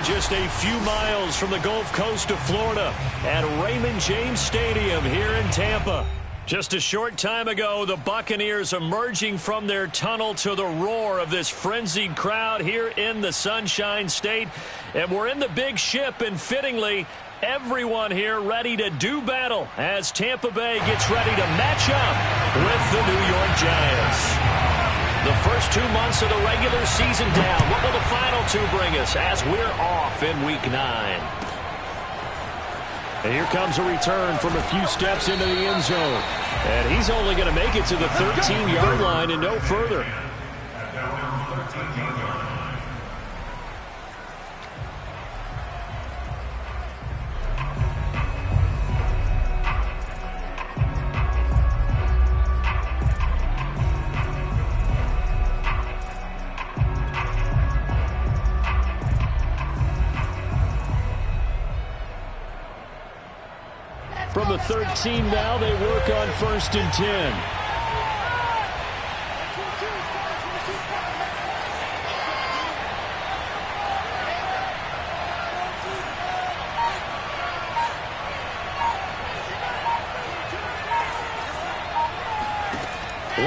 just a few miles from the Gulf Coast of Florida at Raymond James Stadium here in Tampa. Just a short time ago, the Buccaneers emerging from their tunnel to the roar of this frenzied crowd here in the Sunshine State. And we're in the big ship, and fittingly, everyone here ready to do battle as Tampa Bay gets ready to match up with the New York Giants. The first 2 months of the regular season down. What will the final two bring us as we're off in Week 9? And here comes a return from a few steps into the end zone. And he's only going to make it to the 13-yard line and no further. From the 13 now, they work on 1st and 10.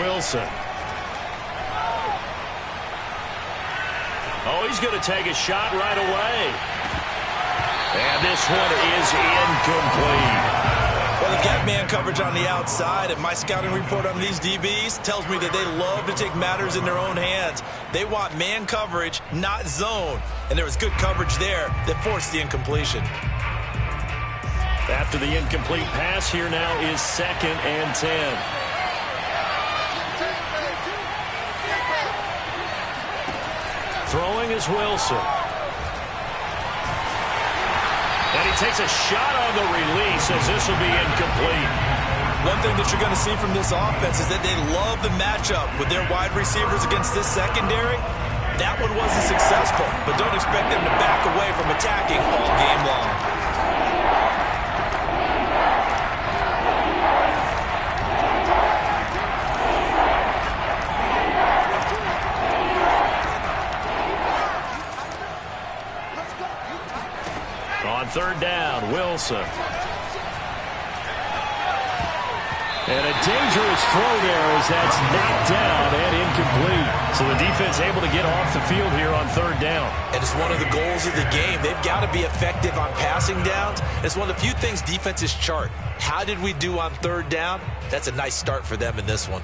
Wilson. Oh, he's going to take a shot right away. And this one is incomplete. Well, they've got man coverage on the outside, and my scouting report on these DBs tells me that they love to take matters in their own hands. They want man coverage, not zone. And there was good coverage there that forced the incompletion. After the incomplete pass, here now is 2nd and 10. Throwing is Wilson. And he takes a shot on the release as this will be incomplete. One thing that you're going to see from this offense is that they love the matchup with their wide receivers against this secondary. That one wasn't successful, but don't expect them to back away from attacking all game long. On 3rd down, Wilson. And a dangerous throw there as that's knocked down and incomplete. So the defense able to get off the field here on 3rd down. And it's one of the goals of the game. They've got to be effective on passing downs. It's one of the few things defenses chart. How did we do on 3rd down? That's a nice start for them in this one.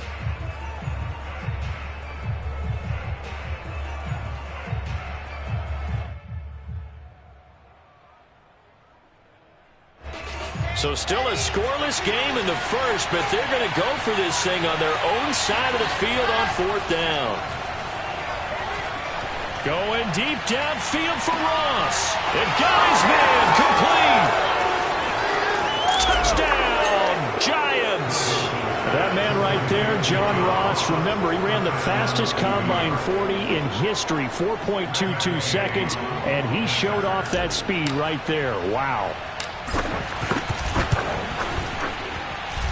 So still a scoreless game in the first, but they're going to go for this thing on their own side of the field on 4th down. Going deep downfield for Ross. And got his man complete. Touchdown, Giants. That man right there, John Ross, remember, he ran the fastest combine 40 in history, 4.22 seconds, and he showed off that speed right there. Wow.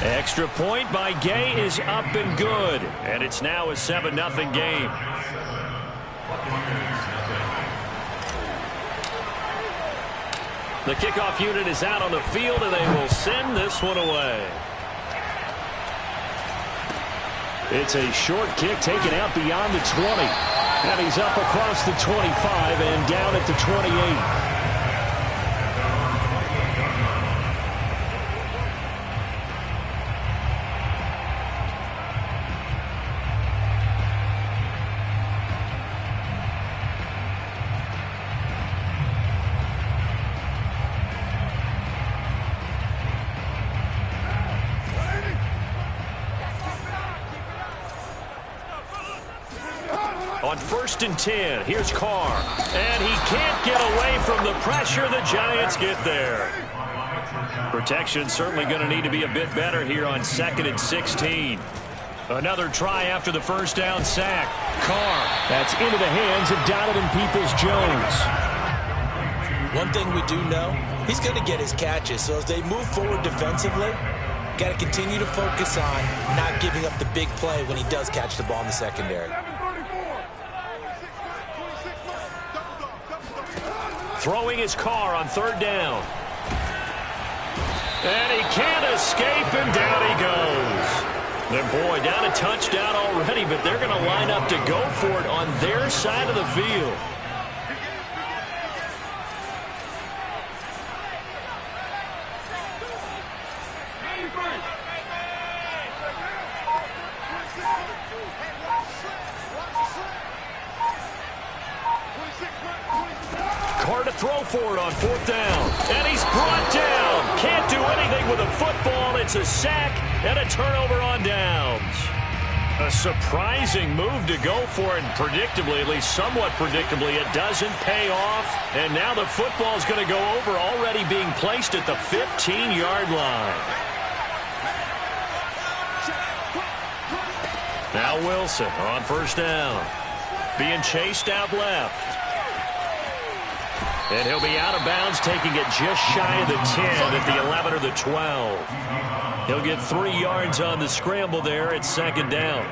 Extra point by Gay is up and good. And it's now a 7-0 game. The kickoff unit is out on the field, and they will send this one away. It's a short kick taken out beyond the 20. And he's up across the 25 and down at the 28. On 1st and 10, here's Carr. And he can't get away from the pressure. The Giants get there. Protection certainly going to need to be a bit better here on 2nd and 16. Another try after the 1st down sack. Carr. That's into the hands of Donovan Peoples-Jones. One thing we do know, he's going to get his catches. So as they move forward defensively, got to continue to focus on not giving up the big play when he does catch the ball in the secondary. throwing his car on third down. And he can't escape, and down he goes. And boy, down a touchdown already, but they're going to line up to go for it on their side of the field. Carr to throw for it on fourth down. And he's brought down. Can't do anything with a football. It's a sack and a turnover on downs. A surprising move to go for it, and predictably, at least somewhat predictably, it doesn't pay off. And now the football's going to go over, already being placed at the 15-yard line. Now Wilson on first down. Being chased out left. And he'll be out of bounds, taking it just shy of the 10 at the 11 or the 12. He'll get 3 yards on the scramble there at second down.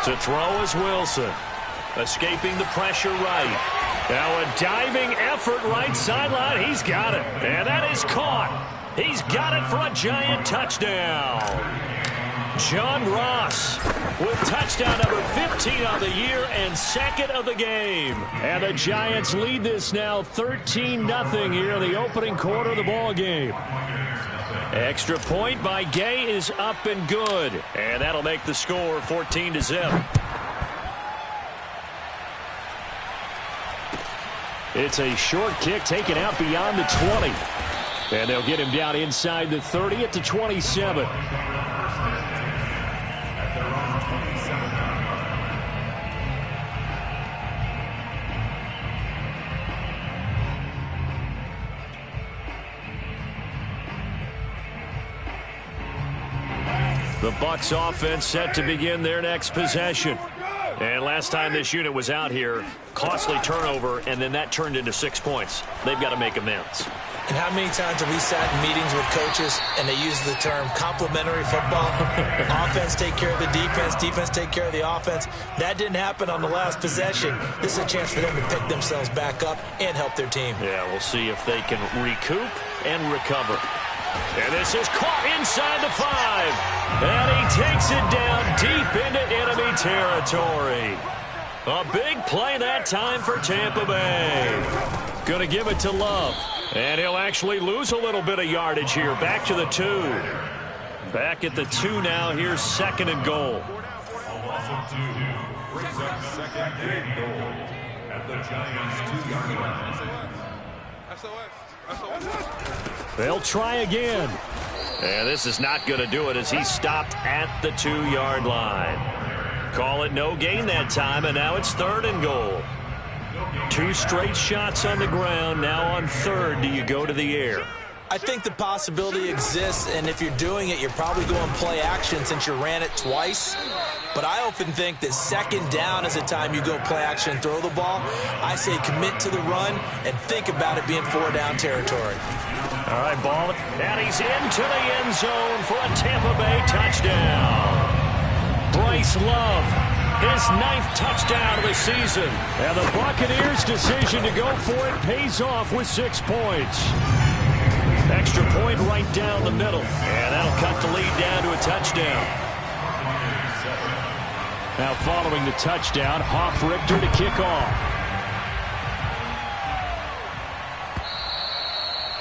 To throw is Wilson. Escaping the pressure right. Now a diving effort right sideline. He's got it. And that is caught. He's got it for a Giant touchdown. John Ross with touchdown number 15 on the year and second of the game. And the Giants lead this now 13-0 here in the opening quarter of the ball game. Extra point by Gay is up and good. And that'll make the score 14-0. It's a short kick taken out beyond the 20. And they'll get him down inside the 30 at the 27. The Bucs offense set to begin their next possession. And last time this unit was out here, costly turnover, and then that turned into 6 points. They've got to make amends. And how many times have we sat in meetings with coaches and they use the term complementary football? Offense take care of the defense, defense take care of the offense. That didn't happen on the last possession. This is a chance for them to pick themselves back up and help their team. Yeah, we'll see if they can recoup and recover. And this is caught inside the 5. And he takes it down deep into enemy territory. A big play that time for Tampa Bay. Going to give it to Love. And he'll actually lose a little bit of yardage here. Back to the 2. Back at the 2 now. Here's second and goal. They'll try again. And this is not going to do it as he's stopped at the 2-yard line. Call it no gain that time, and now it's third and goal. 2 straight shots on the ground. Now on third, do you go to the air? I think the possibility exists, and if you're doing it, you're probably going play action since you ran it twice. But I often think that second down is the time you go play action and throw the ball. I say commit to the run and think about it being 4-down territory. All right, ball. And he's into the end zone for a Tampa Bay touchdown. Bryce Love, his 9th touchdown of the season. And the Buccaneers' decision to go for it pays off with 6 points. Extra point right down the middle. And that'll cut the lead down to a touchdown. Now following the touchdown, Hoff-Richter to kick off.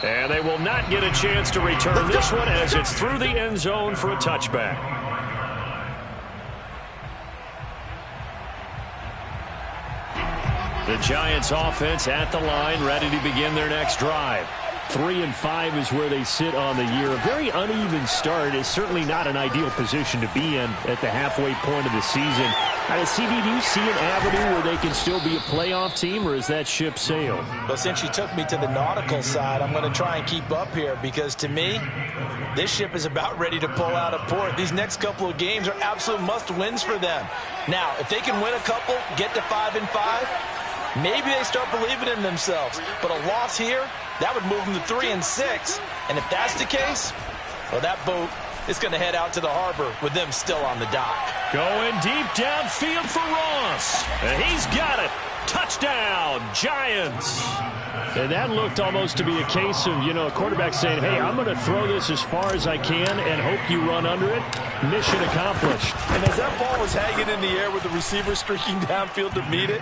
And they will not get a chance to return this one as it's through the end zone for a touchback. The Giants offense at the line, ready to begin their next drive. 3-5 is where they sit on the year. A very uneven start is certainly not an ideal position to be in at the halfway point of the season. CD, do you see an avenue where they can still be a playoff team, or is that ship sailed? Well, since you took me to the nautical side, I'm going to try and keep up here because, to me, this ship is about ready to pull out of port. These next couple of games are absolute must-wins for them. Now, if they can win a couple, get to 5-5, maybe they start believing in themselves. But a loss here, that would move them to 3-6. And if that's the case, well, that boat it's going to head out to the harbor with them still on the dock. Going deep downfield for Ross. And he's got it. Touchdown, Giants. And that looked almost to be a case of, a quarterback saying, hey, I'm going to throw this as far as I can and hope you run under it. Mission accomplished. And as that ball was hanging in the air with the receiver streaking downfield to meet it,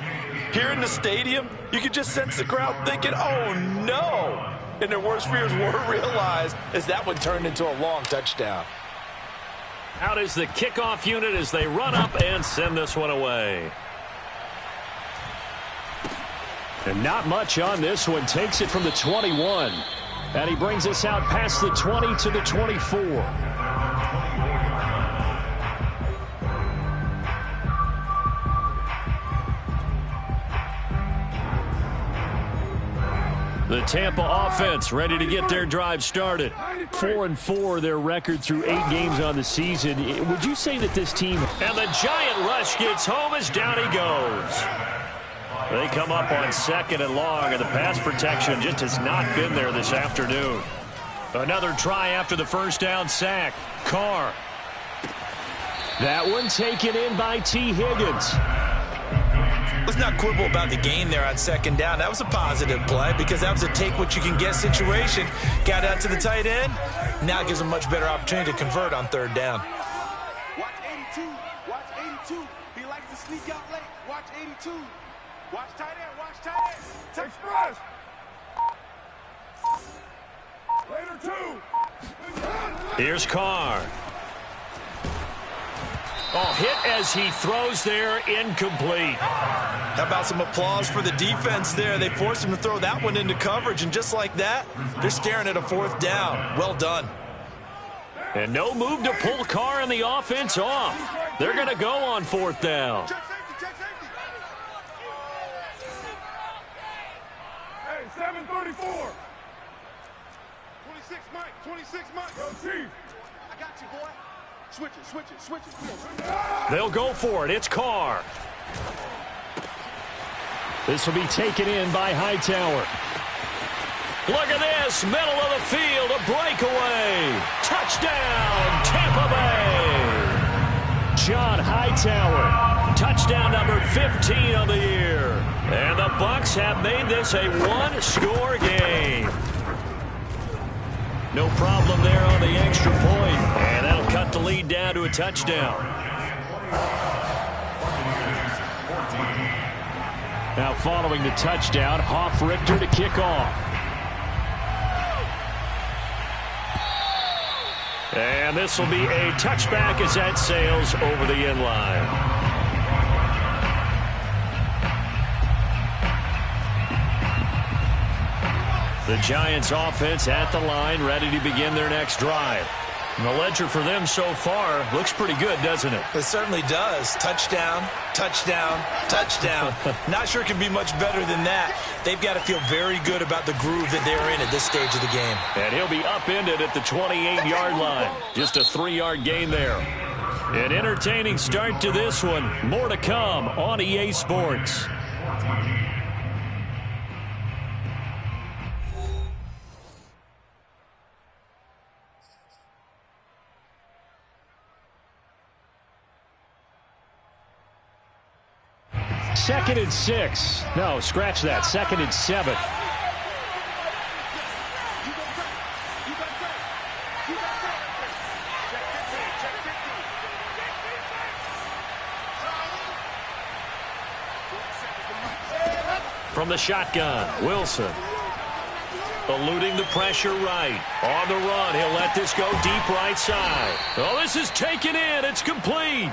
here in the stadium, you could just sense the crowd thinking, oh, no. And their worst fears were realized as that one turned into a long touchdown. Out is the kickoff unit as they run up and send this one away. And not much on this one. Takes it from the 21. And he brings us out past the 20 to the 24. The Tampa offense ready to get their drive started. 4-4 their record through 8 games on the season. Would you say that this team... And the giant rush gets home as down he goes. They come up on 2nd and long, and the pass protection just has not been there this afternoon. Another try after the first down sack. Carr. That one taken in by T. Higgins. Let's not quibble about the gain there on 2nd down. That was a positive play because that was a take-what-you-can-get situation. Got out to the tight end. Now it gives them a much better opportunity to convert on 3rd down. Watch 82. Watch 82. He likes to sneak out late. Watch 82. Watch tight end. Watch tight end. Express. Later 2. Here's Carr. Oh, hit as he throws there, incomplete. How about some applause for the defense there? They forced him to throw that one into coverage, and just like that, they're staring at a 4th down. Well done. And no move to pull Carr and the offense off. They're going to go on 4th down. Check safety. Check safety. Hey, 734. 26 Mike. 26 Mike. Yo, Chief. I got you, boy. Switch it. They'll go for it. It's Carr. This will be taken in by Hightower. Look at this. Middle of the field. A breakaway. Touchdown, Tampa Bay. John Hightower. Touchdown number 15 of the year. And the Bucs have made this a 1-score game. No problem there on the extra point. And that'll cut the lead down to a touchdown. Now following the touchdown, Hoff-Richter to kick off. And this will be a touchback as that sails over the end line. The Giants offense at the line, ready to begin their next drive. And the ledger for them so far looks pretty good, doesn't it? It certainly does. Touchdown, touchdown, touchdown. Not sure it can be much better than that. They've got to feel very good about the groove that they're in at this stage of the game. And he'll be upended at the 28-yard line. Just a 3-yard gain there. An entertaining start to this one. More to come on EA Sports. Second and 6. No, scratch that. 2nd and 7. From the shotgun, Wilson. Eluding the pressure right. On the run, he'll let this go deep right side. Oh, this is taken in. It's complete.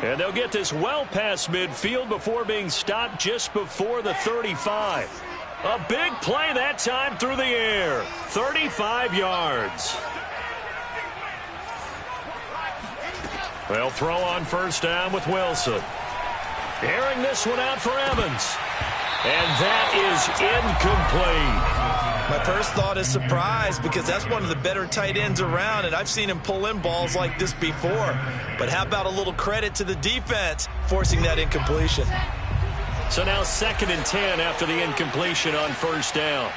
And they'll get this well past midfield before being stopped just before the 35. A big play that time through the air. 35 yards. They'll throw on 1st down with Wilson. Airing this one out for Evans. And that is incomplete. My first thought is surprise because that's one of the better tight ends around, and I've seen him pull in balls like this before. But how about a little credit to the defense forcing that incompletion? So now 2nd and 10 after the incompletion on 1st down.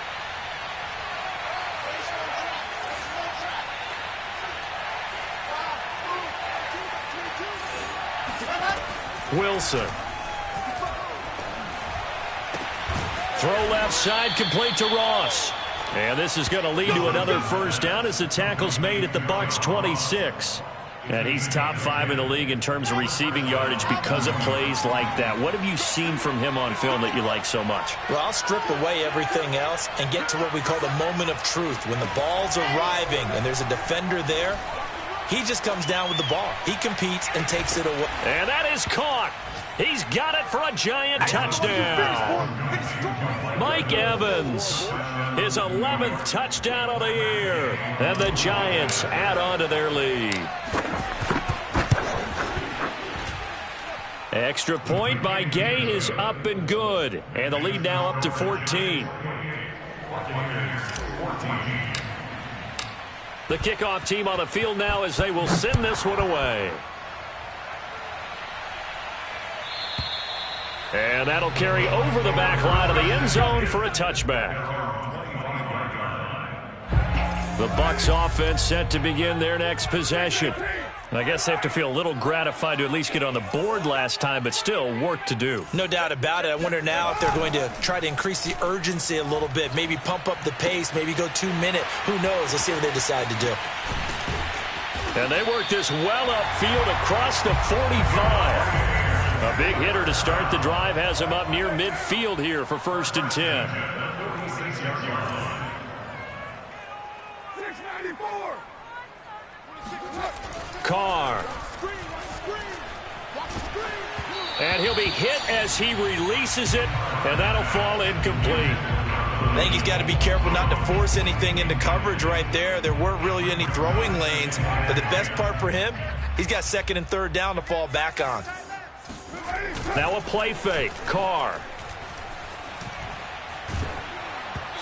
Wilson. Throw left side, complete to Ross. And this is going to lead to another first down as the tackle's made at the Bucs 26. And he's top 5 in the league in terms of receiving yardage because of plays like that. What have you seen from him on film that you like so much? Well, I'll strip away everything else and get to what we call the moment of truth. When the ball's arriving and there's a defender there, he just comes down with the ball. He competes and takes it away. And that is caught. He's got it for a giant touchdown. Mike Evans, his 11th touchdown of the year. And the Giants add on to their lead. Extra point by Gay is up and good. And the lead now up to 14. The kickoff team on the field now as they will send this one away. And that'll carry over the back line of the end zone for a touchback. The Bucs offense set to begin their next possession. And I guess they have to feel a little gratified to at least get on the board last time, but still work to do. No doubt about it. I wonder now if they're going to try to increase the urgency a little bit, maybe pump up the pace, maybe go 2-minute. Who knows? Let's see what they decide to do. And they work this well upfield across the 45. A big hitter to start the drive has him up near midfield here for 1st and 10. 694. Carr. And he'll be hit as he releases it, and that'll fall incomplete. I think he's got to be careful not to force anything into coverage right there. There weren't really any throwing lanes, but the best part for him, he's got 2nd and 3rd down to fall back on. Now a play fake. Carr.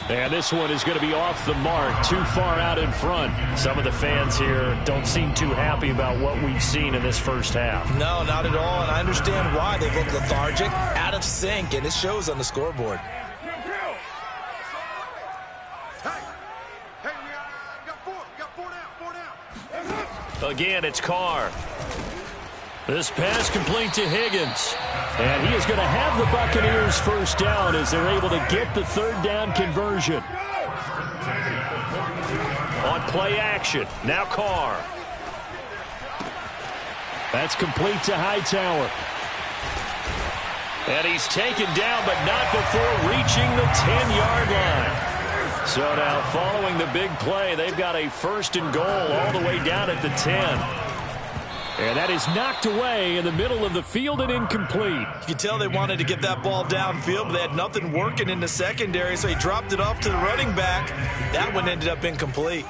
And this one is going to be off the mark, too far out in front. Some of the fans here don't seem too happy about what we've seen in this first half. No, not at all, and I understand why. They look lethargic, out of sync, and it shows on the scoreboard. Again, it's Carr. This pass complete to Higgins. And he is going to have the Buccaneers first down as they're able to get the 3rd down conversion. On play action, now Carr. That's complete to Hightower. And he's taken down, but not before reaching the 10-yard line. So now following the big play, they've got a 1st and goal all the way down at the 10. And that is knocked away in the middle of the field and incomplete. You can tell they wanted to get that ball downfield, but they had nothing working in the secondary, so he dropped it off to the running back. That one ended up incomplete.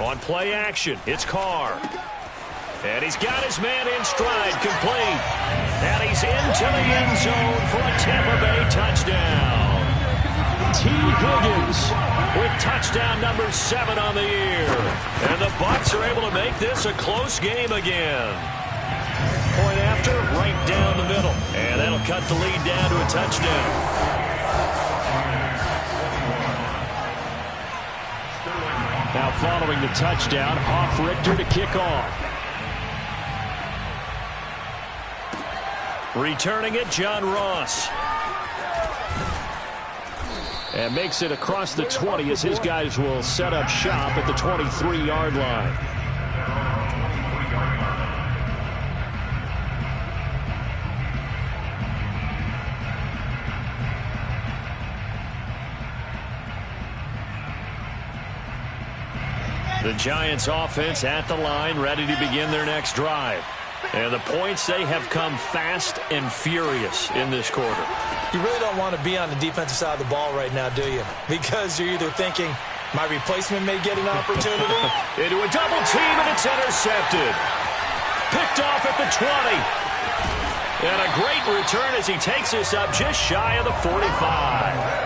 On play action, it's Carr. And he's got his man in stride, complete. And he's into the end zone for a Tampa Bay touchdown. T. Higgins with touchdown number 7 on the year. And the Bucs are able to make this a close game again. Point after, right down the middle. And that'll cut the lead down to a touchdown. Now following the touchdown, Hoff-Richter to kick off. Returning it, John Ross. And makes it across the 20 as his guys will set up shop at the 23-yard line. The Giants offense at the line, ready to begin their next drive. And the points, they have come fast and furious in this quarter. You really don't want to be on the defensive side of the ball right now, do you? Because you're either thinking, my replacement may get an opportunity. Into a double team, and it's intercepted. Picked off at the 20. And a great return as he takes us up just shy of the 45.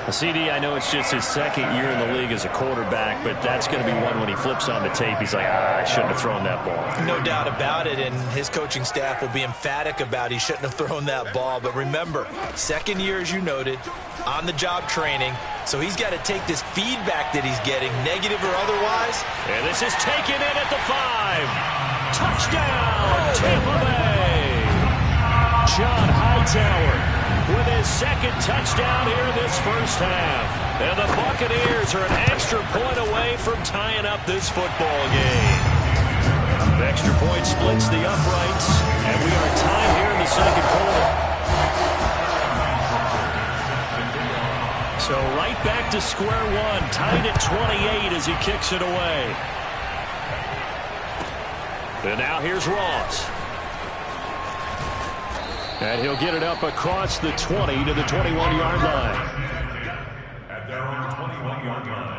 CD, I know it's just his 2nd year in the league as a quarterback, but that's going to be one when he flips on the tape. He's like, I shouldn't have thrown that ball. No doubt about it, and his coaching staff will be emphatic about he shouldn't have thrown that ball. But remember, 2nd year, as you noted, on-the-job training, so he's got to take this feedback that he's getting, negative or otherwise. And this is taken in at the 5. Touchdown, Tampa Bay. John Hightower with his second touchdown here in this first half. And the Buccaneers are an extra point away from tying up this football game. The extra point splits the uprights, and we are tied here in the second quarter. So right back to square one, tied at 28 as he kicks it away. And now here's Ross. And he'll get it up across the 20 to the 21-yard line. At their own 21-yard line.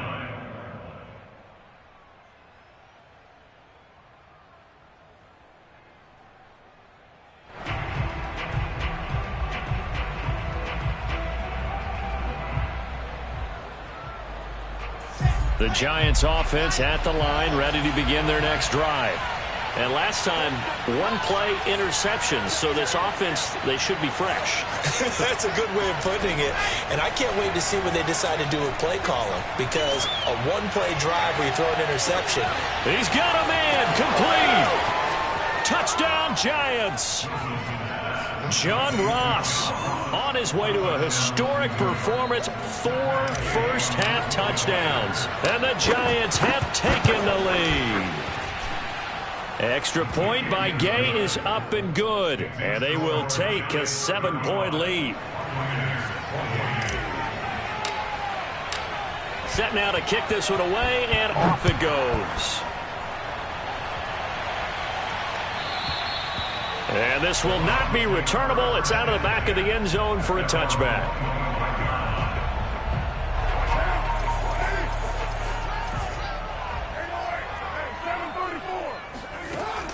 The Giants offense at the line, ready to begin their next drive. And last time, one play interceptions, so this offense, they should be fresh. That's a good way of putting it. And I can't wait to see what they decide to do with play calling, because a one-play drive where you throw an interception. He's got a man, complete. Touchdown, Giants. John Ross on his way to a historic performance, 4 first-half touchdowns. And the Giants have taken the lead. Extra point by Gay is up and good, and they will take a 7-point lead. Set now to kick this one away, and off it goes. And this will not be returnable. It's out of the back of the end zone for a touchback.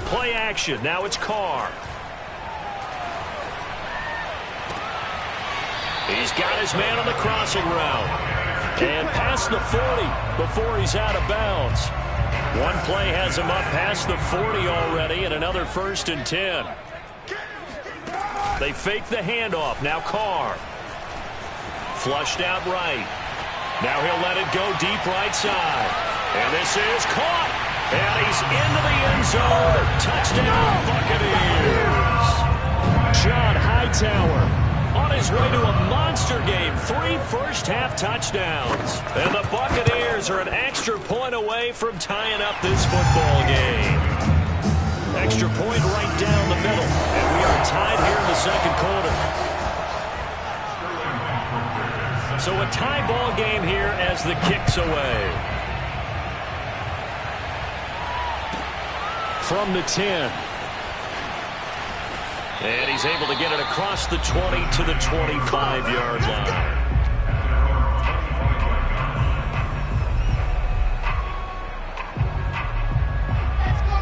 Play action. Now it's Carr. He's got his man on the crossing route. And past the 40 before he's out of bounds. One play has him up past the 40 already, and another 1st and 10. They fake the handoff. Now Carr. Flushed out right. Now he'll let it go deep right side. And this is caught. And he's into the end zone. Touchdown, Buccaneers. John Hightower on his way to a monster game. 3 first-half touchdowns. And the Buccaneers are an extra point away from tying up this football game. Extra point right down the middle. And we are tied here in the second quarter. So a tie ball game here as the kick's away. From the 10. And he's able to get it across the 20 to the 25-yard line.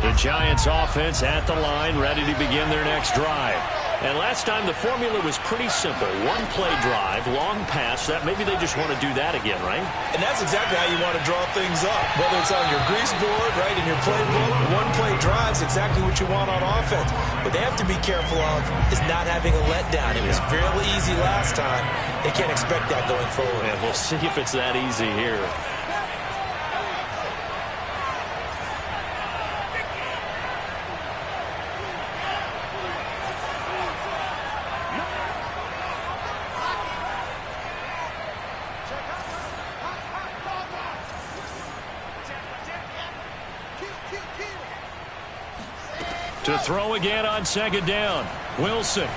The Giants offense at the line, ready to begin their next drive. And last time the formula was pretty simple. One play drive, long pass. That maybe they just want to do that again, right? And that's exactly how you want to draw things up. Whether it's on your grease board, right, in your playbook, one play drive is exactly what you want on offense. What they have to be careful of is not having a letdown. It was fairly easy last time. They can't expect that going forward. And we'll see if it's that easy here. To throw again on second down. Wilson.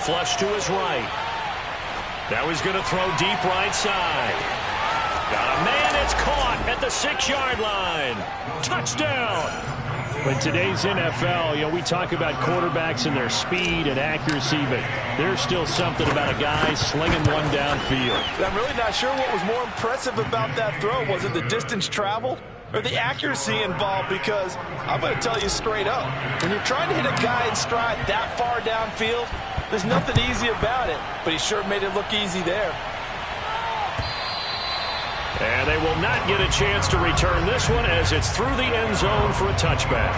Flush to his right. Now he's going to throw deep right side. Got a man. It's caught at the 6-yard line. Touchdown. In today's NFL, we talk about quarterbacks and their speed and accuracy, but there's still something about a guy slinging one downfield. I'm really not sure what was more impressive about that throw. Was it the distance traveled or the accuracy involved? Because I'm going to tell you straight up, when you're trying to hit a guy in stride that far downfield, there's nothing easy about it, but he sure made it look easy there. And they will not get a chance to return this one as it's through the end zone for a touchback.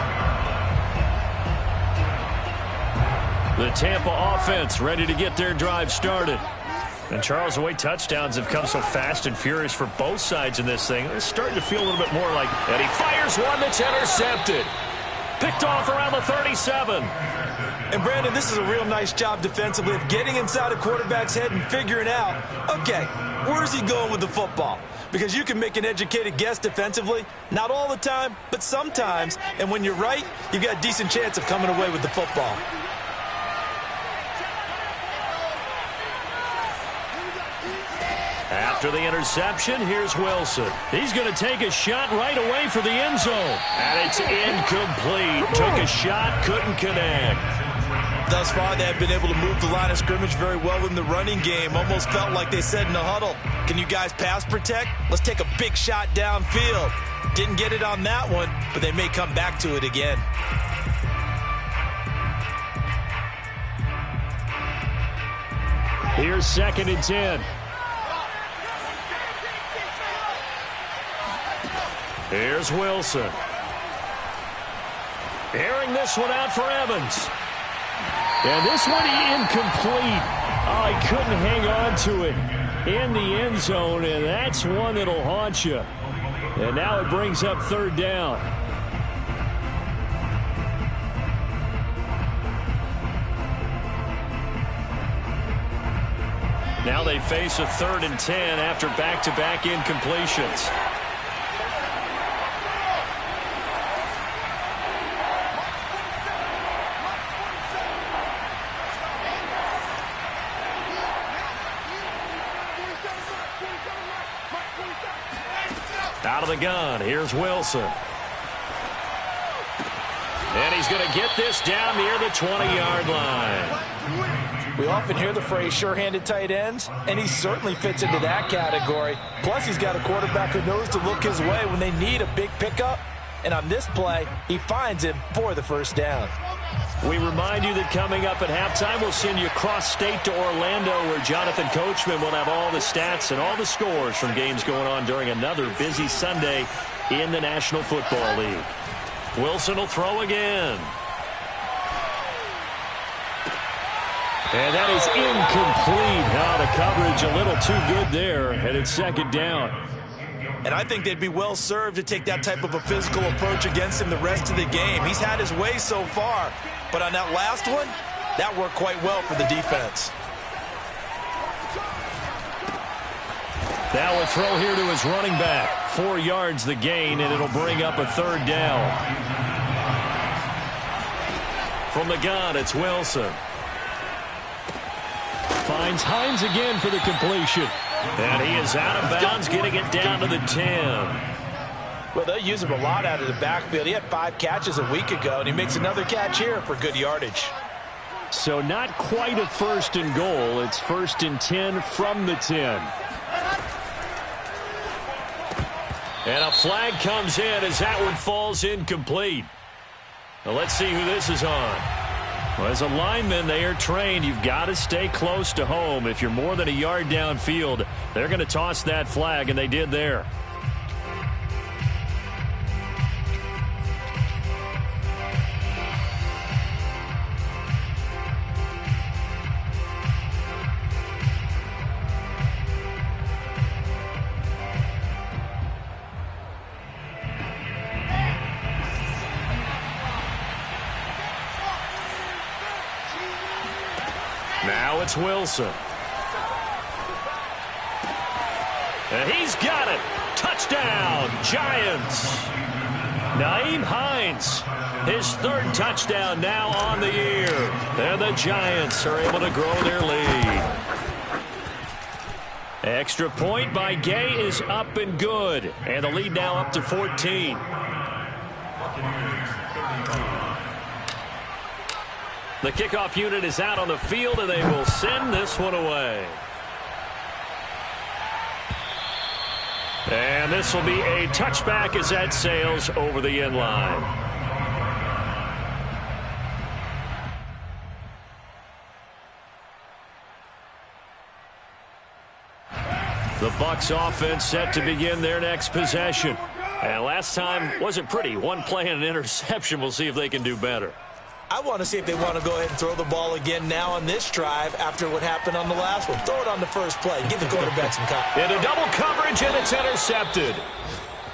The Tampa offense ready to get their drive started. And Charles, the way touchdowns have come so fast and furious for both sides in this thing, it's starting to feel a little bit more like, and he fires one that's intercepted. Picked off around the 37. And, Brandon, this is a real nice job defensively of getting inside a quarterback's head and figuring out, okay, where's he going with the football? Because you can make an educated guess defensively, not all the time, but sometimes. And when you're right, you've got a decent chance of coming away with the football. After the interception, here's Wilson. He's going to take a shot right away for the end zone. And it's incomplete. Took a shot, couldn't connect. Thus far, they have been able to move the line of scrimmage very well in the running game. Almost felt like they said in the huddle, can you guys pass protect? Let's take a big shot downfield. Didn't get it on that one, but they may come back to it again. Here's 2nd and 10. Here's Wilson. Airing this one out for Evans. And this one incomplete. Oh, he couldn't hang on to it in the end zone, and that's one that'll haunt you. And now it brings up 3rd down. Now they face a 3rd and 10 after back-to-back incompletions. Out of the gun, here's Wilson. And he's going to get this down near the 20-yard line. We often hear the phrase sure-handed tight ends, and he certainly fits into that category. Plus, he's got a quarterback who knows to look his way when they need a big pickup. And on this play, he finds him for the 1st down. We remind you that coming up at halftime, we'll send you cross-state to Orlando, where Jonathan Coachman will have all the stats and all the scores from games going on during another busy Sunday in the National Football League. Wilson will throw again. And that is incomplete. Now the coverage a little too good there, and it's 2nd down. And I think they'd be well served to take that type of a physical approach against him the rest of the game. He's had his way so far, but on that last one, that worked quite well for the defense. Now a throw here to his running back. 4 yards the gain, and it'll bring up a 3rd down. From the gun, it's Wilson. Finds Hines again for the completion. And he is out of bounds, getting it down to the 10. Well, they'll use him a lot out of the backfield. He had 5 catches a week ago, and he makes another catch here for good yardage. So not quite a 1st and goal. It's 1st and 10 from the 10. And a flag comes in as that one falls incomplete. Now let's see who this is on. Well, as a lineman, they are trained. You've got to stay close to home. If you're more than a yard downfield, they're going to toss that flag, and they did there. Now it's Wilson. And he's got it. Touchdown, Giants. Nyheim Hines, his 3rd touchdown now on the year. And the Giants are able to grow their lead. Extra point by Gay is up and good. And the lead now up to 14. The kickoff unit is out on the field, and they will send this one away. And this will be a touchback as that sails over the end line. The Bucs offense set to begin their next possession. And last time wasn't pretty. One play and an interception. We'll see if they can do better. I want to see if they want to go ahead and throw the ball again now on this drive after what happened on the last one. Throw it on the first play. Give the quarterback some confidence. Into double coverage, and it's intercepted.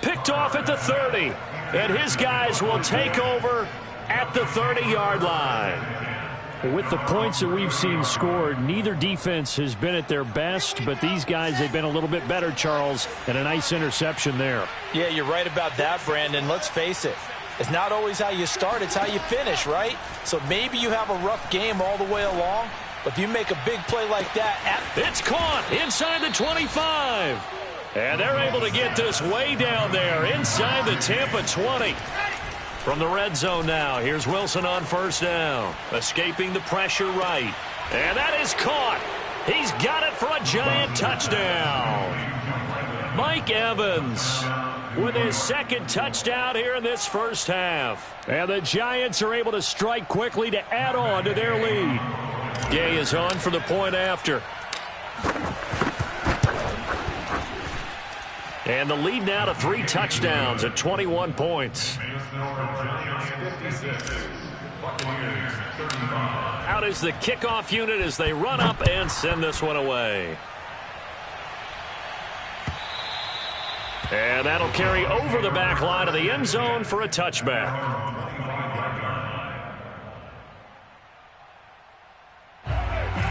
Picked off at the 30. And his guys will take over at the 30-yard line. With the points that we've seen scored, neither defense has been at their best, but these guys have been a little bit better, Charles, and a nice interception there. Yeah, you're right about that, Brandon. Let's face it. It's not always how you start, it's how you finish, right? So maybe you have a rough game all the way along, but if you make a big play like that... It's caught inside the 25. And they're able to get this way down there inside the Tampa 20. From the red zone now, here's Wilson on first down. Escaping the pressure right. And that is caught. He's got it for a giant touchdown. Mike Evans with his second touchdown here in this first half. And the Giants are able to strike quickly to add on to their lead. Gay is on for the point after. And the lead now to 3 touchdowns at 21 points. Out is the kickoff unit as they run up and send this one away. And that'll carry over the back line of the end zone for a touchback.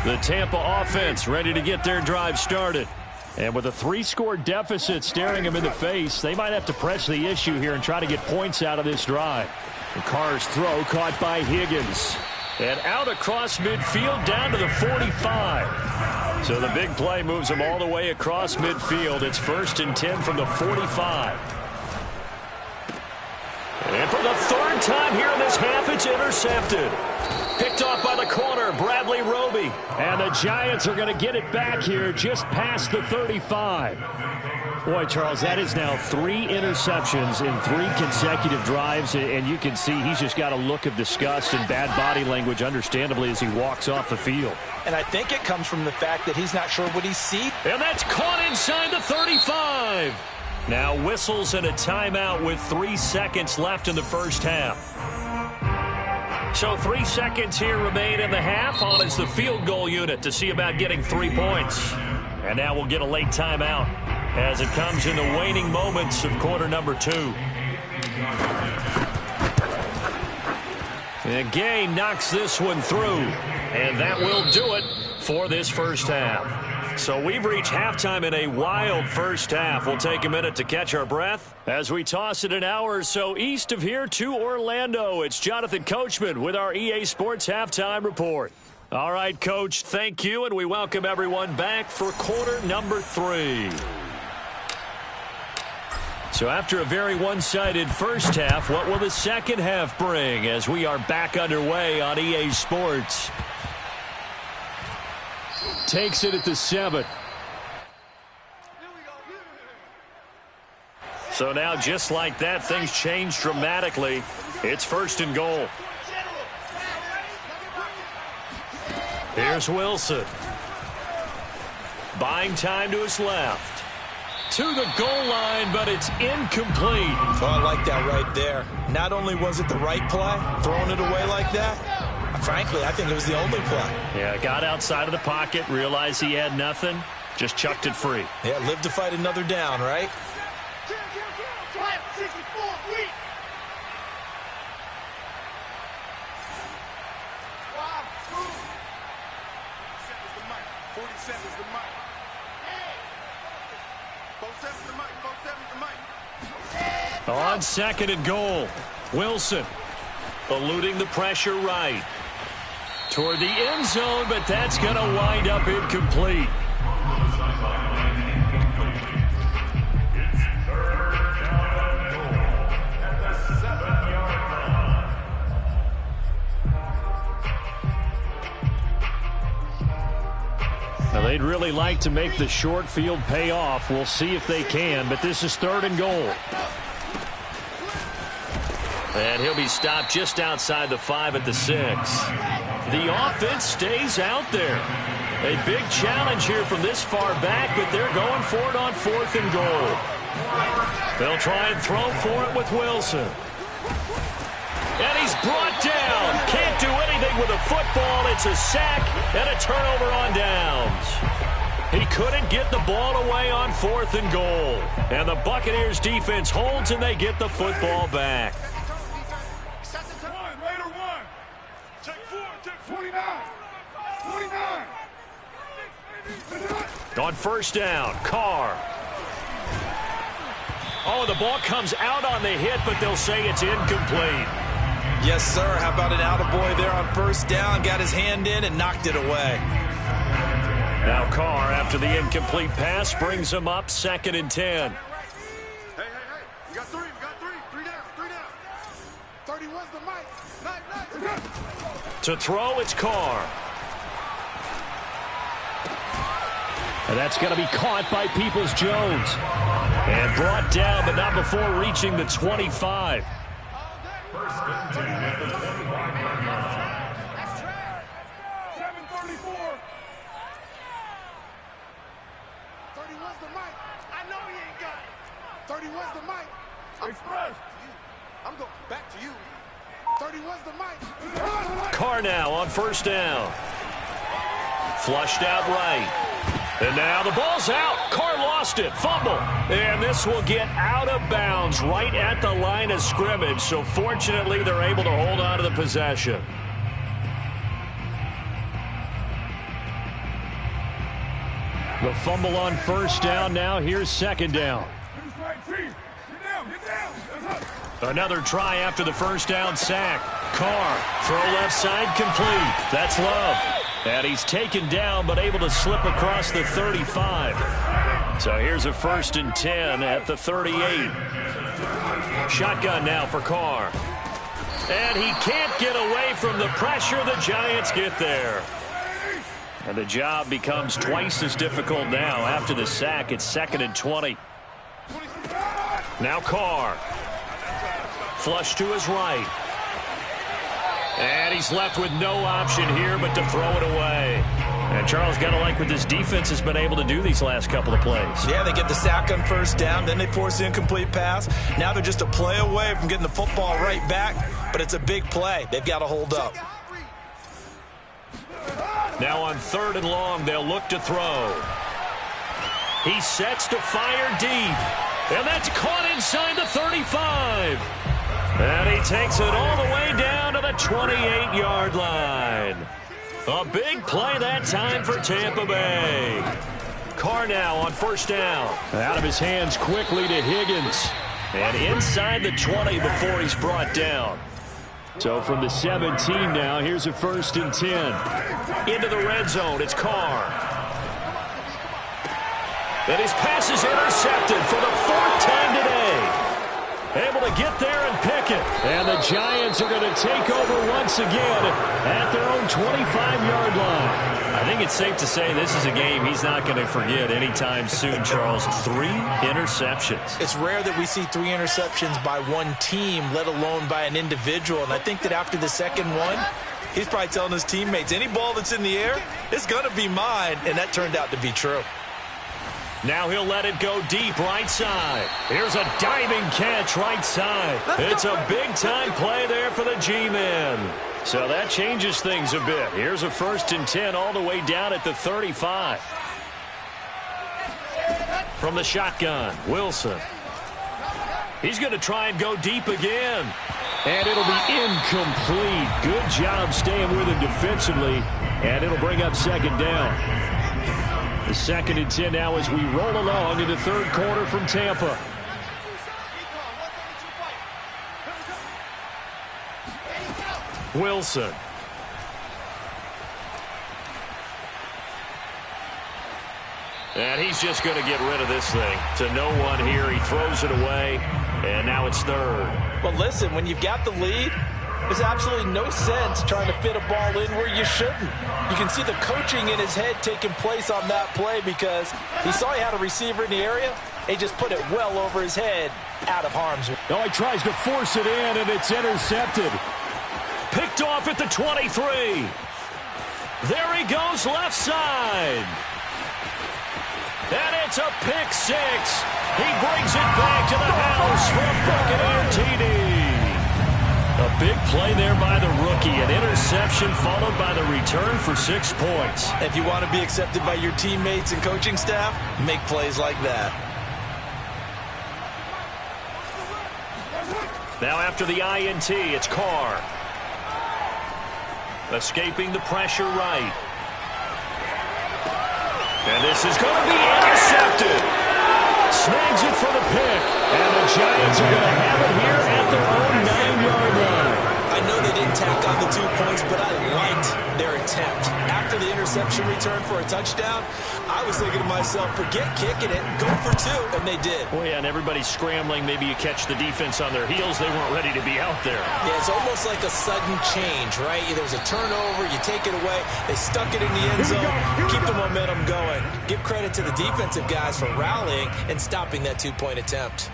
The Tampa offense ready to get their drive started. And with a 3-score deficit staring them in the face, they might have to press the issue here and try to get points out of this drive. The Carr's throw caught by Higgins. And out across midfield down to the 45. So the big play moves them all the way across midfield. It's 1st and 10 from the 45. And for the 3rd time here in this half, it's intercepted. Picked off by the corner, Bradley Roby. And the Giants are going to get it back here just past the 35. Boy, Charles, that is now 3 interceptions in 3 consecutive drives. And you can see he's just got a look of disgust and bad body language, understandably, as he walks off the field. And I think it comes from the fact that he's not sure what he sees. And that's caught inside the 35. Now whistles and a timeout with 3 seconds left in the first half. So 3 seconds here remain in the half. On is the field goal unit to see about getting 3 points. And now we'll get a late timeout as it comes in the waning moments of quarter number 2. And Gay knocks this one through. And that will do it for this first half. So we've reached halftime in a wild first half. We'll take a minute to catch our breath as we toss it an hour or so east of here to Orlando. It's Jonathan Coachman with our EA Sports Halftime Report. All right, Coach, thank you, and we welcome everyone back for quarter number 3. So after a very one-sided first half, what will the second half bring as we are back underway on EA Sports? Takes it at the 7. So now, just like that, things change dramatically. It's 1st and goal. Here's Wilson. Buying time to his left. To the goal line, but it's incomplete. Oh, I like that right there. Not only was it the right play, throwing it away like that, frankly, I think it was the only play. Yeah, got outside of the pocket, realized he had nothing, just chucked it free. Yeah, live to fight another down, right? On 2nd and goal, Wilson eluding the pressure right. Toward the end zone, but that's going to wind up incomplete. Now, they'd really like to make the short field pay off. We'll see if they can, but this is 3rd and goal. And he'll be stopped just outside the 5 at the 6. The offense stays out there. A big challenge here from this far back, but they're going for it on 4th and goal. They'll try and throw for it with Wilson. And he's brought down. Can't do anything with a football. It's a sack and a turnover on downs. He couldn't get the ball away on 4th and goal. And the Buccaneers defense holds and they get the football back. On first down, Carr. Oh, the ball comes out on the hit, but they'll say it's incomplete. Yes, sir. How about an attaboy there on first down? Got his hand in and knocked it away. Now Carr, after the incomplete pass, brings him up 2nd and 10. Hey. We got three. Three down. 31's the mic. Nice. To throw, it's Carr. And that's going to be caught by Peoples-Jones. And brought down, but not before reaching the 25. First and 10 at the 25-yard line. 7:34. 31's the mic. I know he ain't got it. 31's the mic. Express. I'm going back to you. 31's the mic. Carr now on first down. Flushed out right. And now the ball's out. Carr lost it. Fumble. And this will get out of bounds right at the line of scrimmage. So fortunately, they're able to hold on to the possession. The fumble on first down. Now here's 2nd down. Another try after the first down sack. Carr, throw left side, complete. That's Love. And he's taken down, but able to slip across the 35. So here's a 1st and 10 at the 38. Shotgun now for Carr. And he can't get away from the pressure. The Giants get there. And the job becomes twice as difficult now. After the sack, it's 2nd and 20. Now Carr. Flush to his right. And he's left with no option here but to throw it away. And Charles, got to like what this defense has been able to do these last couple of plays. Yeah, they get the sack on first down, then they force the incomplete pass. Now they're just a play away from getting the football right back, but it's a big play. They've got to hold up. Now on 3rd and long, they'll look to throw. He sets to fire deep. And that's caught inside the 35. And he takes it all the way down to the 28-yard line. A big play that time for Tampa Bay. Carr now on first down. Out of his hands quickly to Higgins. And inside the 20 before he's brought down. So from the 17 now, here's a 1st and 10. Into the red zone, it's Carr. And his pass is intercepted for the 4th time today. Able to get there and pick it. And the Giants are going to take over once again at their own 25-yard line. I think it's safe to say this is a game he's not going to forget anytime soon, Charles. 3 interceptions. It's rare that we see 3 interceptions by one team, let alone by an individual. And I think that after the second one, he's probably telling his teammates, any ball that's in the air, it's going to be mine. And that turned out to be true. Now he'll let it go deep right side. Here's a diving catch right side. It's a big-time play there for the G-men. So that changes things a bit. Here's a 1st and 10 all the way down at the 35. From the shotgun, Wilson. He's going to try and go deep again. And it'll be incomplete. Good job staying with him defensively. And it'll bring up 2nd down. The 2nd and 10 now as we roll along in the 3rd quarter from Tampa. Wilson. And he's just going to get rid of this thing. To no one here. He throws it away. And now it's 3rd. Well, listen, when you've got the lead, there's absolutely no sense trying to fit a ball in where you shouldn't. You can see the coaching in his head taking place on that play because he saw he had a receiver in the area. He just put it well over his head out of harm's way. Oh, he tries to force it in, and it's intercepted. Picked off at the 23. There he goes left side. And it's a pick 6. He brings it back to the house for a Buccaneer TD. A big play there by the rookie. An interception followed by the return for 6 points. If you want to be accepted by your teammates and coaching staff, make plays like that. Now after the INT, it's Carr. Escaping the pressure right. And this is going to be intercepted. Snags it for the pick. And the Giants are going to have it here at their own 9-yard line. I know they didn't tack on the 2 points, but I liked their attempt. After the interception return for a touchdown, I was thinking to myself, forget kicking it, go for 2, and they did. Well, yeah, and everybody's scrambling. Maybe you catch the defense on their heels. They weren't ready to be out there. Yeah, it's almost like a sudden change, right? There's a turnover, you take it away, they stuck it in the end zone, keep the momentum going. Give credit to the defensive guys for rallying and stopping that 2-point attempt.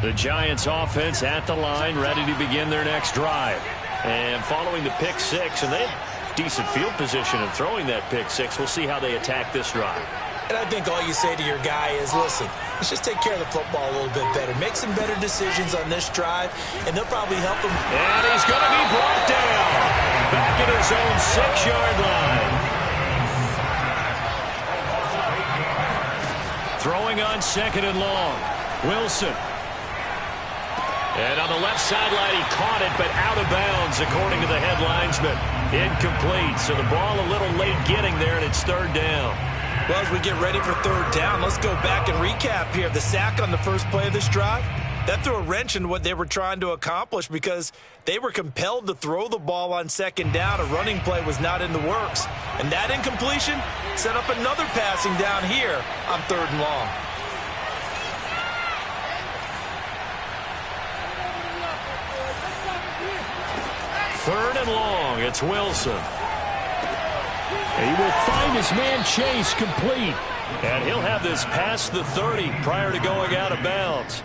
The Giants offense at the line, ready to begin their next drive. And following the pick 6, and they have decent field position in throwing that pick 6. We'll see how they attack this drive. And I think all you say to your guy is, listen, let's just take care of the football a little bit better. Make some better decisions on this drive, and they'll probably help him. And he's going to be brought down. Back at his own 6-yard line. Throwing on 2nd and long. Wilson. And on the left sideline, he caught it, but out of bounds, according to the head linesman. Incomplete, so the ball a little late getting there, and it's 3rd down. Well, as we get ready for 3rd down, let's go back and recap here. The sack on the first play of this drive, that threw a wrench in what they were trying to accomplish because they were compelled to throw the ball on 2nd down. A running play was not in the works. And that incompletion set up another passing down here on 3rd and long. Third and long, it's Wilson. He will find his man Chase complete. And he'll have this past the 30 prior to going out of bounds.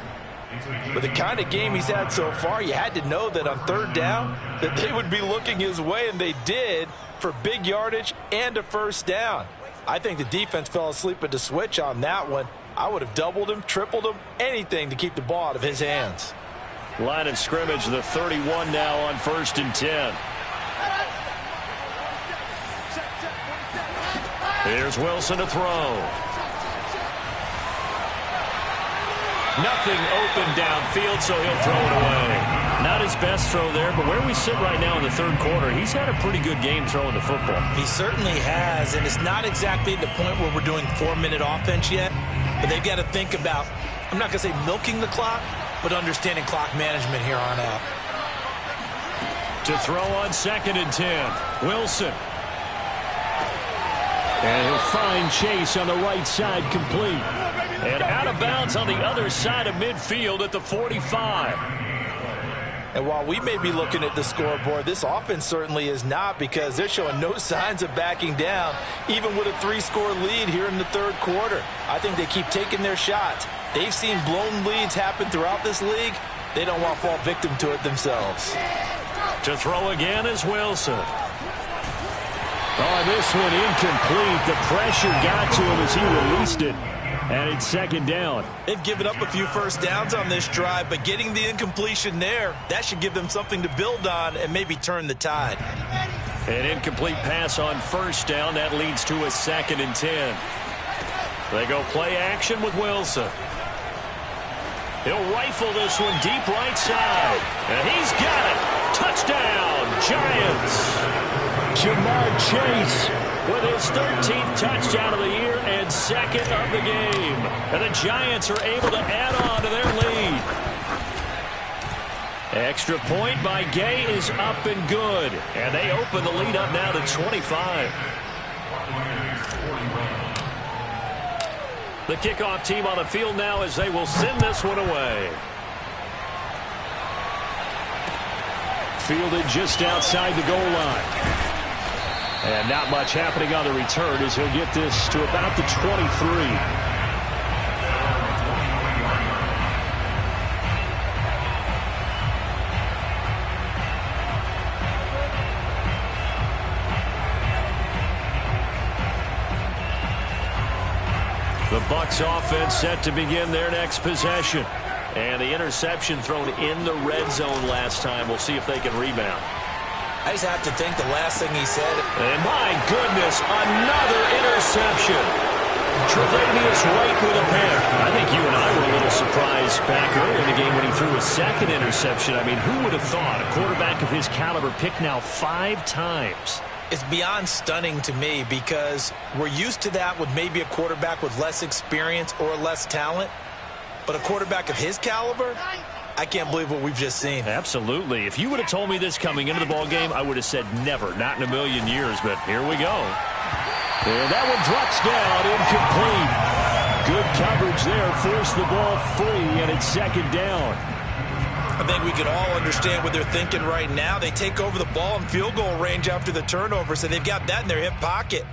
With the kind of game he's had so far, you had to know that on 3rd down that they would be looking his way, and they did, for big yardage and a 1st down. I think the defense fell asleep at the switch on that one. I would have doubled him, tripled him, anything to keep the ball out of his hands. Line of scrimmage, the 31 now on 1st and 10. Here's Wilson to throw. Nothing open downfield, so he'll throw it away. Not his best throw there, but where we sit right now in the 3rd quarter, he's had a pretty good game throwing the football. He certainly has, and it's not exactly at the point where we're doing 4-minute offense yet, but they've got to think about, I'm not going to say milking the clock, but understanding clock management here on out. To throw on 2nd and 10, Wilson. And he'll find Chase on the right side complete. And out of bounds on the other side of midfield at the 45. And while we may be looking at the scoreboard, this offense certainly is not, because they're showing no signs of backing down, even with a 3-score lead here in the 3rd quarter. I think they keep taking their shots. They've seen blown leads happen throughout this league. They don't want to fall victim to it themselves. To throw again is Wilson. Oh, this one incomplete. The pressure got to him as he released it. And it's 2nd down. They've given up a few 1st downs on this drive, but getting the incompletion there, that should give them something to build on and maybe turn the tide. An incomplete pass on 1st down. That leads to a 2nd and 10. They go play action with Wilson. He'll rifle this one deep right side. And he's got it. Touchdown, Giants. Jamar Chase with his 13th touchdown of the year and 2nd of the game. And the Giants are able to add on to their lead. Extra point by Gay is up and good. And they open the lead up now to 25. The kickoff team on the field now as they will send this one away. Fielded just outside the goal line. And not much happening on the return as he'll get this to about the 23. The Bucs offense set to begin their next possession. And the interception thrown in the red zone last time. We'll see if they can rebound. I just have to think the last thing he said. And my goodness, another interception. Tre'Davious White with a pick. I think you and I were a little surprised back earlier in the game when he threw a second interception. I mean, who would have thought a quarterback of his caliber picked now 5 times? It's beyond stunning to me because we're used to that with maybe a quarterback with less experience or less talent. But a quarterback of his caliber, I can't believe what we've just seen. Absolutely. If you would have told me this coming into the ballgame, I would have said never, not in a million years. But here we go. And that one drops down, incomplete. Good coverage there, forced the ball free, and it's second down. I think we could all understand what they're thinking right now. They take over the ball in field goal range after the turnover, so they've got that in their hip pocket.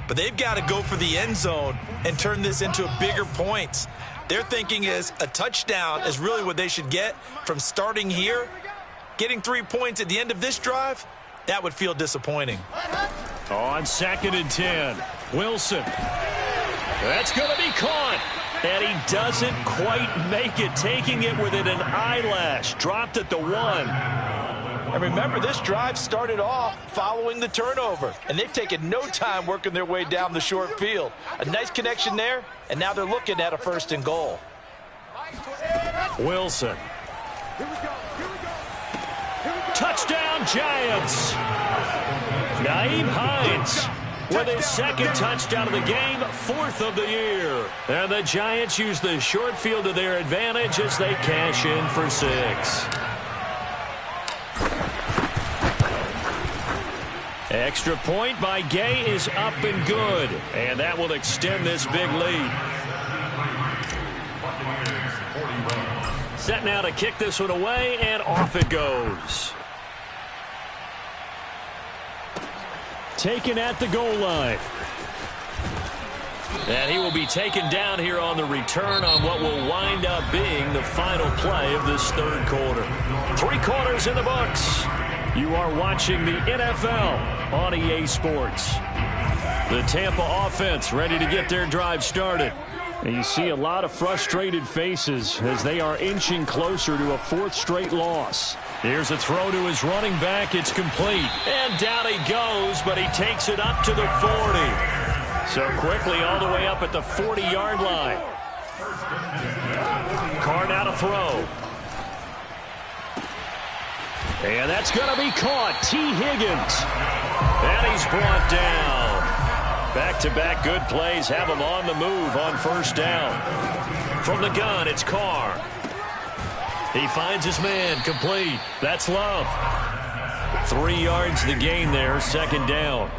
But they've got to go for the end zone and turn this into a bigger points. Their thinking is a touchdown is really what they should get from starting here. Getting 3 points at the end of this drive, that would feel disappointing. On 2nd and 10, Wilson. That's going to be caught. And he doesn't quite make it, taking it within an eyelash. Dropped at the 1. And remember, this drive started off following the turnover, and they've taken no time working their way down the short field. A nice connection there, and now they're looking at a 1st and goal. Wilson. Touchdown, Giants. Nyheim Hines with his 2nd touchdown of the game, 4th of the year. And the Giants use the short field to their advantage as they cash in for 6. Extra point by Gay is up and good. And that will extend this big lead. Set now to kick this one away, and off it goes. Taken at the goal line. And he will be taken down here on the return on what will wind up being the final play of this 3rd quarter. 3 quarters in the books. You are watching the NFL on EA Sports. The Tampa offense ready to get their drive started. And you see a lot of frustrated faces as they are inching closer to a 4th straight loss. Here's a throw to his running back. It's complete. And down he goes, but he takes it up to the 40. So quickly all the way up at the 40-yard line. Carr now to throw. And that's going to be caught. T. Higgins. And he's brought down. Back-to-back good plays have him on the move on 1st down. From the gun, it's Carr. He finds his man, complete. That's Love. 3 yards the gain there, 2nd down.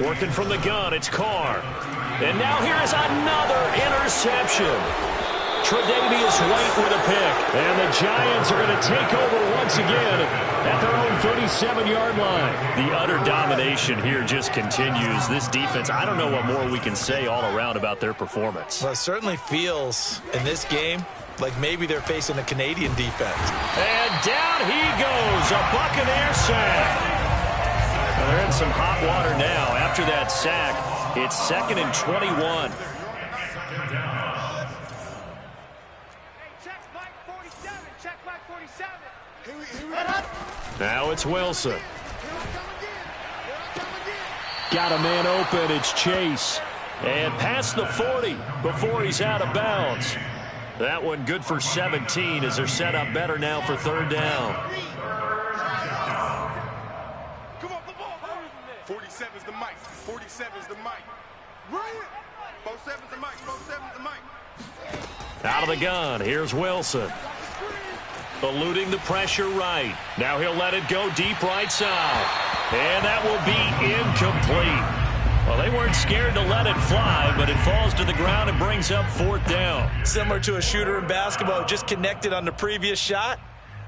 Working from the gun, it's Carr. And now here is another interception. Tre'Davious White with a pick. And the Giants are going to take over once again at their own 37-yard line. The utter domination here just continues. This defense, I don't know what more we can say all around about their performance. Well, it certainly feels in this game like maybe they're facing a Canadian defense. And down he goes, a Buccaneer sack. Well, they're in some hot water now. After that sack, it's 2nd and 21. Now it's Wilson. Got a man open. It's Chase. And past the 40 before he's out of bounds. That one good for 17 as they're set up better now for 3rd down. 47's the mic. 47's the mic. 47's the mic. 47's the mic. Out of the gun. Here's Wilson. Eluding the pressure right. Now he'll let it go deep right side. And that will be incomplete. Well, they weren't scared to let it fly, but it falls to the ground and brings up 4th down. Similar to a shooter in basketball, just connected on the previous shot.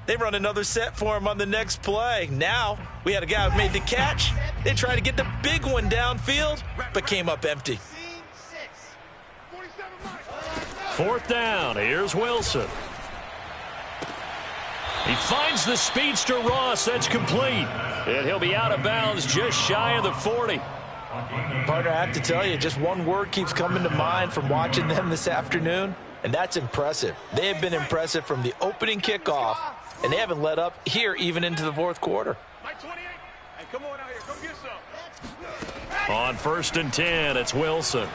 They run another set for him on the next play. Now, we had a guy who made the catch. They tried to get the big one downfield, but came up empty. 4th down. Here's Wilson. He finds the speedster Ross. That's complete. And he'll be out of bounds just shy of the 40. Partner, I have to tell you, just one word keeps coming to mind from watching them this afternoon, and that's impressive. They have been impressive from the opening kickoff and they haven't let up here even into the fourth quarter. Mike 28. Hey, come on out here. Come get some. On 1st and 10, it's Wilson.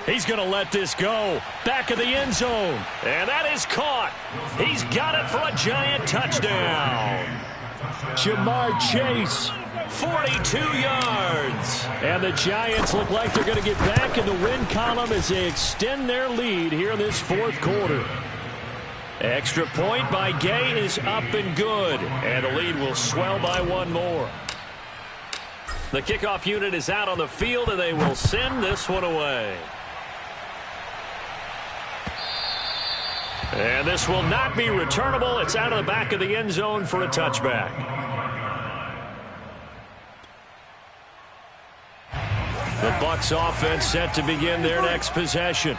He's going to let this go. Back of the end zone. And that is caught. He's got it for a giant touchdown. Jamar Chase, 42 yards. And the Giants look like they're going to get back in the win column as they extend their lead here in this fourth quarter. Extra point by Gay is up and good. And the lead will swell by one more. The kickoff unit is out on the field, and they will send this one away. And this will not be returnable. It's out of the back of the end zone for a touchback. The Bucs offense set to begin their next possession.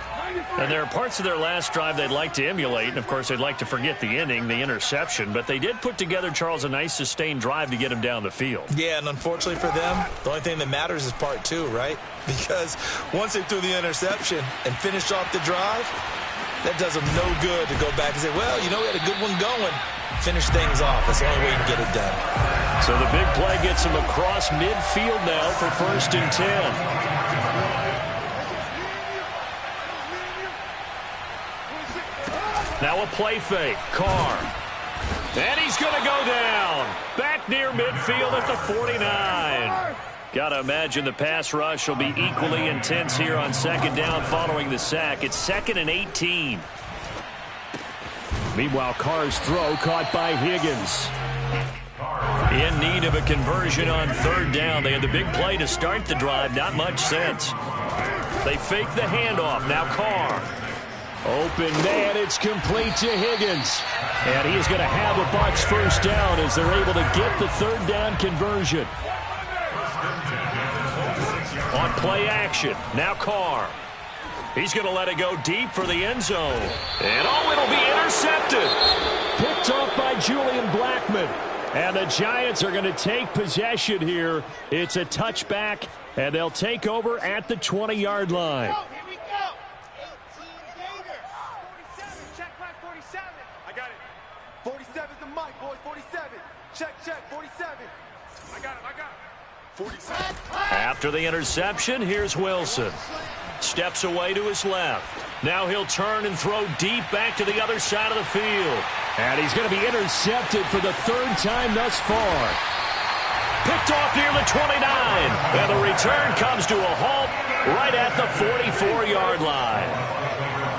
And there are parts of their last drive they'd like to emulate. And, of course, they'd like to forget the inning, the interception. But they did put together, Charles, a nice sustained drive to get him down the field. Yeah, and unfortunately for them, the only thing that matters is part two, right? Because once they threw the interception and finished off the drive, that does them no good to go back and say, well, you know, we had a good one going. Finish things off. That's the only way you can get it done. So the big play gets him across midfield now for 1st and 10. Now a play fake. Carr. And he's going to go down. Back near midfield at the 49. Got to imagine the pass rush will be equally intense here on 2nd down following the sack. It's 2nd and 18. Meanwhile, Carr's throw caught by Higgins. In need of a conversion on 3rd down. They had the big play to start the drive. Not much sense. They fake the handoff. Now Carr. Open man, it's complete to Higgins. And he is going to have the Bucs 1st down as they're able to get the 3rd down conversion. On play action, now Carr. He's going to let it go deep for the end zone. And oh, it'll be intercepted. Picked off by Julian Blackmon. And the Giants are going to take possession here. It's a touchback, and they'll take over at the 20-yard line. Here we go. 18 Gator. 47. Check back 47. I got it. 47's the mic, boys. 47. Check. 47. I got it. 47. After the interception, here's Wilson. Steps away to his left. Now he'll turn and throw deep back to the other side of the field. And he's going to be intercepted for the 3rd time thus far. Picked off near the 29. And the return comes to a halt right at the 44-yard line.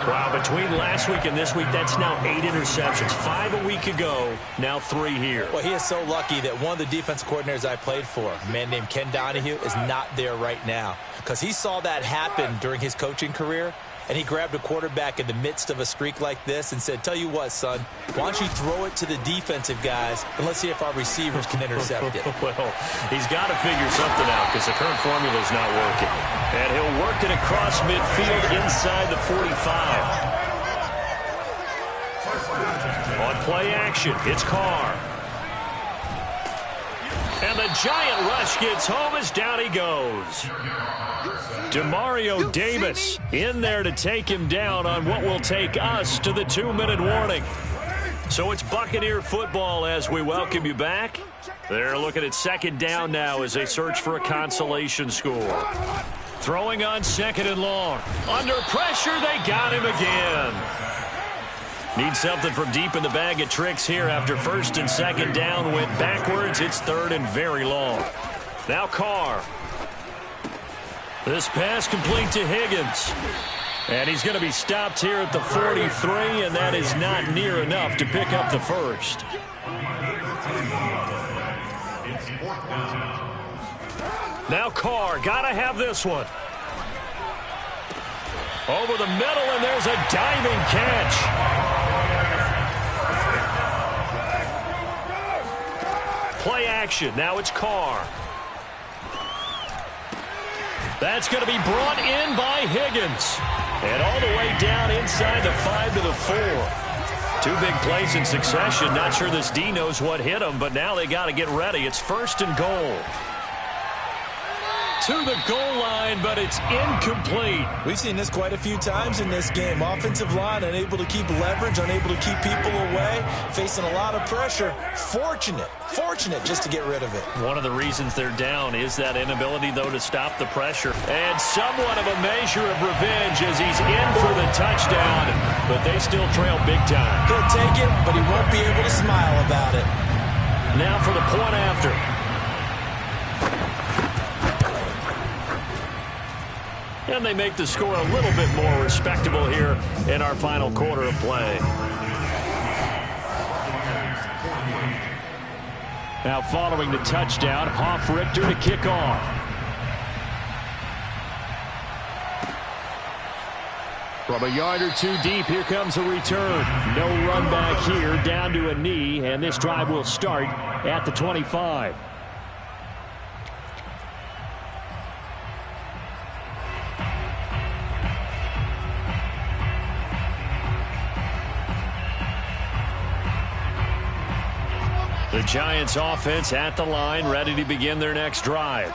Wow, between last week and this week, that's now 8 interceptions. 5 a week ago, now 3 here. Well, he is so lucky that one of the defensive coordinators I played for, a man named Ken Donahue, is not there right now. Because he saw that happen during his coaching career, and he grabbed a quarterback in the midst of a streak like this and said, tell you what, son, why don't you throw it to the defensive guys, and let's see if our receivers can intercept it. Well, he's got to figure something out because the current formula is not working. And he'll work it across midfield inside the 45. On play action, it's Carr. And the giant rush gets home as down he goes. Demario Davis in there to take him down on what will take us to the 2-minute warning. So it's Buccaneer football as we welcome you back. They're looking at 2nd down now as they search for a consolation score. Throwing on 2nd and long. Under pressure, they got him again. Need something from deep in the bag of tricks here after 1st and 2nd down went backwards. It's 3rd and very long. Now Carr. This pass complete to Higgins. And he's going to be stopped here at the 43, and that is not near enough to pick up the 1st. Now Carr, got to have this one. Over the middle, and there's a diving catch. Play action. Now it's Carr. That's going to be brought in by Higgins. And all the way down inside the 5 to the 4. 2 big plays in succession. Not sure this D knows what hit him, but now they got to get ready. It's 1st and goal. to the goal line, but it's incomplete. We've seen this quite a few times in this game. Offensive line unable to keep leverage, unable to keep people away, facing a lot of pressure. Fortunate just to get rid of it. One of the reasons they're down is that inability, though, to stop the pressure. And somewhat of a measure of revenge as he's in for the touchdown, but they still trail big time. He'll take it, but he won't be able to smile about it. Now for the point after. And they make the score a little bit more respectable here in our final quarter of play. Now following the touchdown, Hoff-Richter to kick off. From a yard or two deep, here comes a return. No run back here, down to a knee, and this drive will start at the 25. The Giants offense at the line, ready to begin their next drive.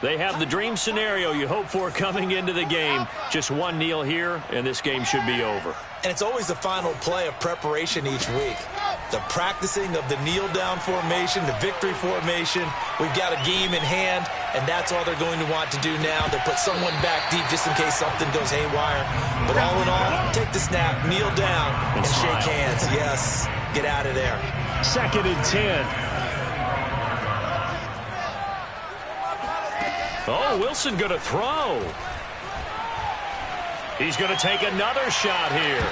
They have the dream scenario you hope for coming into the game. Just one kneel here, and this game should be over. And it's always the final play of preparation each week. The practicing of the kneel-down formation, the victory formation. We've got a game in hand, and that's all they're going to want to do now. They'll put someone back deep just in case something goes haywire. But all in all, take the snap, kneel down, and shake hands. Yes, get out of there. 2nd and 10. Oh, Wilson going to throw. He's going to take another shot here.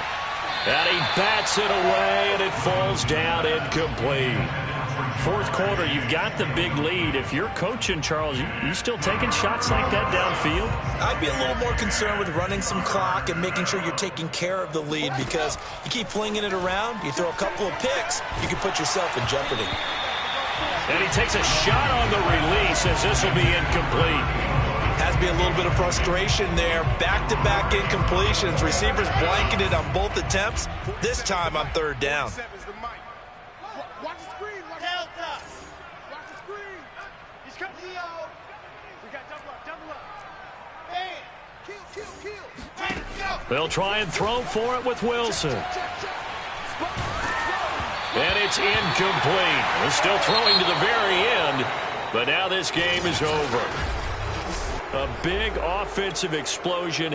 And he bats it away, and it falls down incomplete. 4th quarter, you've got the big lead. If you're coaching, Charles, you still taking shots like that downfield? I'd be a little more concerned with running some clock and making sure you're taking care of the lead, because you keep flinging it around, you throw a couple of picks, you can put yourself in jeopardy. And he takes a shot on the release as this will be incomplete. Has to be a little bit of frustration there. Back-to-back incompletions. Receivers blanketed on both attempts. This time on 3rd down. Watch the screen. Watch the screen. He's coming. We got double up. Hey, kill. They'll try and throw for it with Wilson. And it's incomplete. They're still throwing to the very end, but now this game is over. A big offensive explosion.